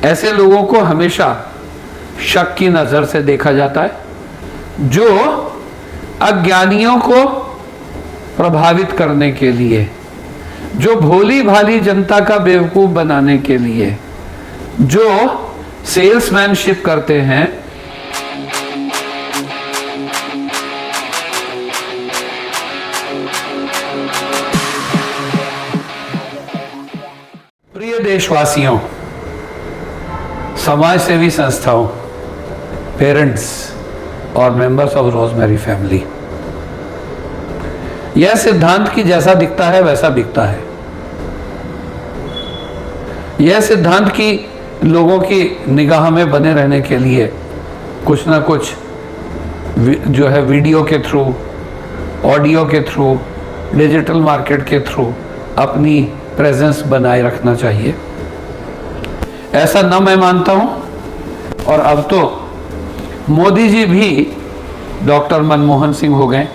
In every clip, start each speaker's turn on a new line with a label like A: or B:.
A: ऐसे लोगों को हमेशा शक की नजर से देखा जाता है, जो अज्ञानियों को प्रभावित करने के लिए, जो भोली भाली जनता का बेवकूफ बनाने के लिए, जो सेल्समैनशिप करते हैं। प्रिय देशवासियों, समाज सेवी संस्थाओं, पेरेंट्स और मेंबर्स ऑफ रोजमेरी फैमिली, यह सिद्धांत की जैसा दिखता है वैसा बिकता है। यह सिद्धांत की लोगों की निगाह में बने रहने के लिए कुछ ना कुछ जो है वीडियो के थ्रू, ऑडियो के थ्रू, डिजिटल मार्केट के थ्रू अपनी प्रेजेंस बनाए रखना चाहिए। ऐसा न मैं मानता हूं, और अब तो मोदी जी भी डॉक्टर मनमोहन सिंह हो गए,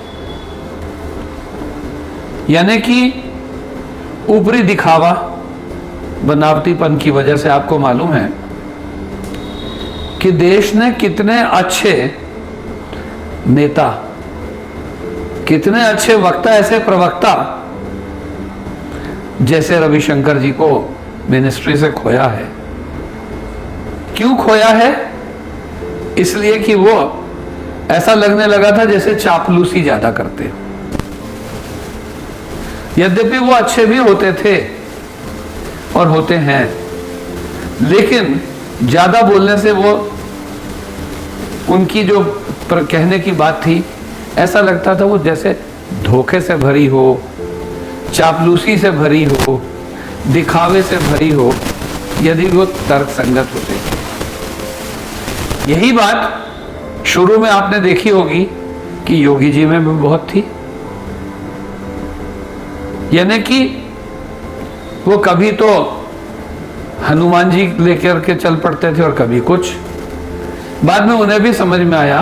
A: यानी कि ऊपरी दिखावा, बनावटीपन की वजह से आपको मालूम है कि देश ने कितने अच्छे नेता, कितने अच्छे वक्ता, ऐसे प्रवक्ता जैसे रविशंकर जी को मिनिस्ट्री से खोया है। क्यों खोया है? इसलिए कि वो ऐसा लगने लगा था जैसे चापलूसी ज्यादा करते। यद्यपि वो अच्छे भी होते थे और होते हैं, लेकिन ज्यादा बोलने से वो, उनकी जो कहने की बात थी, ऐसा लगता था वो जैसे धोखे से भरी हो, चापलूसी से भरी हो, दिखावे से भरी हो, यदि वो तर्क संगत होते। यही बात शुरू में आपने देखी होगी कि योगी जी में भी बहुत थी, यानी कि वो कभी तो हनुमान जी लेकर के चल पड़ते थे और कभी कुछ। बाद में उन्हें भी समझ में आया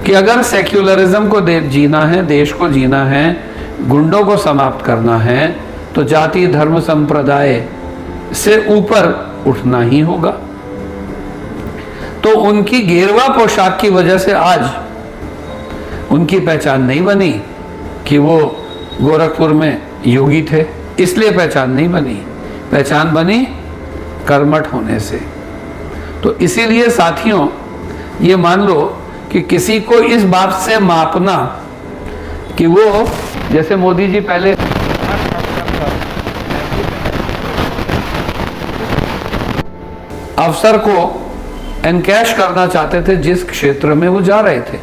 A: कि अगर सेक्युलरिज्म को जीना है, देश को जीना है, गुंडों को समाप्त करना है, तो जाति धर्म संप्रदाय से ऊपर उठना ही होगा। तो उनकी गेरुआ पोशाक की वजह से आज उनकी पहचान नहीं बनी कि वो गोरखपुर में योगी थे, इसलिए पहचान नहीं बनी। पहचान बनी कर्मठ होने से। तो इसीलिए साथियों, ये मान लो कि किसी को इस बात से मापना कि वो, जैसे मोदी जी पहले अफसर को एनकैश करना चाहते थे जिस क्षेत्र में वो जा रहे थे,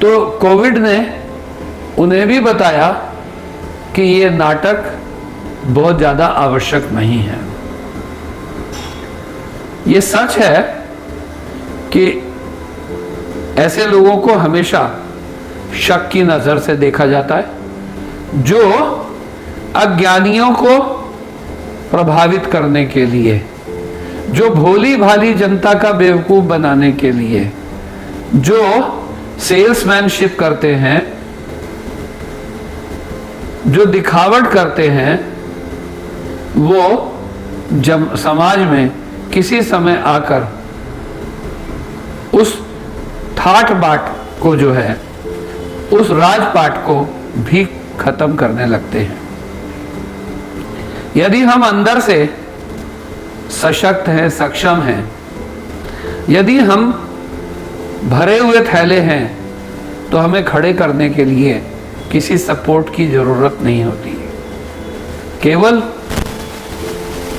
A: तो कोविड ने उन्हें भी बताया कि ये नाटक बहुत ज्यादा आवश्यक नहीं है। ये सच है कि ऐसे लोगों को हमेशा शक की नजर से देखा जाता है, जो अज्ञानियों को प्रभावित करने के लिए, जो भोली भाली जनता का बेवकूफ बनाने के लिए, जो सेल्समैनशिप करते हैं, जो दिखावट करते हैं, वो जब समाज में किसी समय आकर उस ठाट बाट को, जो है उस राजपाट को भी खत्म करने लगते हैं। यदि हम अंदर से सशक्त हैं, सक्षम हैं, यदि हम भरे हुए थैले हैं, तो हमें खड़े करने के लिए किसी सपोर्ट की जरूरत नहीं होती। केवल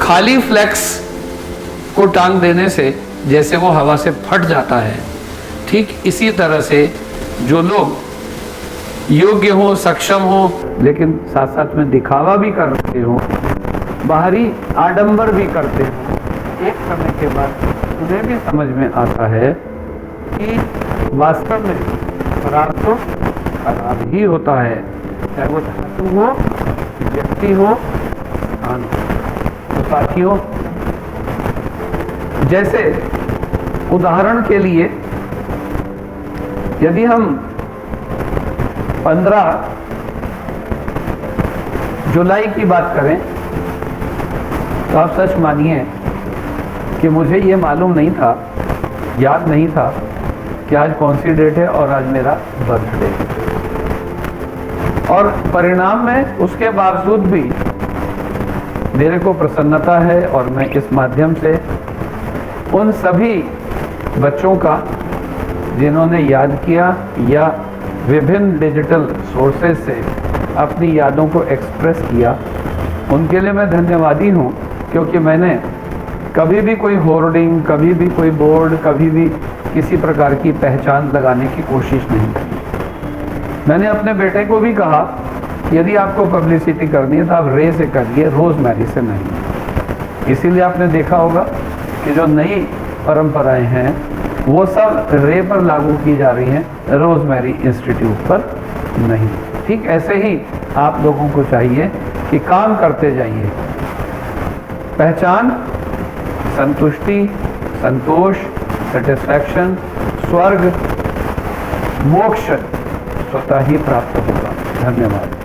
A: खाली फ्लेक्स को टांग देने से जैसे वो हवा से फट जाता है, ठीक इसी तरह से जो लोग योग्य हो, सक्षम हो, लेकिन साथ साथ में दिखावा भी कर रहे हो, बाहरी आडंबर भी करते हो, एक समय के बाद उन्हें भी समझ में आता है कि वास्तव में खराब तो खराब ही होता है, चाहे वो धातु हो, व्यक्ति हो, स्थान हो। तो साथियों, जैसे उदाहरण के लिए यदि हम 15 जुलाई की बात करें, तो आप सच मानिए कि मुझे ये मालूम नहीं था, याद नहीं था कि आज कौन सी डेट है और आज मेरा बर्थडे है। और परिणाम में उसके बावजूद भी मेरे को प्रसन्नता है और मैं इस माध्यम से उन सभी बच्चों का जिन्होंने याद किया या विभिन्न डिजिटल सोर्सेज से अपनी यादों को एक्सप्रेस किया, उनके लिए मैं धन्यवादी हूँ, क्योंकि मैंने कभी भी कोई होर्डिंग, कभी भी कोई बोर्ड, कभी भी किसी प्रकार की पहचान लगाने की कोशिश नहीं की। मैंने अपने बेटे को भी कहा कि यदि आपको पब्लिसिटी करनी है तो आप रे से करिए, रोज़मेरी से नहीं। इसीलिए आपने देखा होगा कि जो नई परंपराएं हैं वो सब रे पर लागू की जा रही हैं, रोज़मेरी इंस्टीट्यूट पर नहीं। ठीक ऐसे ही आप लोगों को चाहिए कि काम करते जाइए। पहचान, संतुष्टि, संतोष, सेटिस्फैक्शन, स्वर्ग, मोक्ष स्वतः ही प्राप्त होगा। धन्यवाद।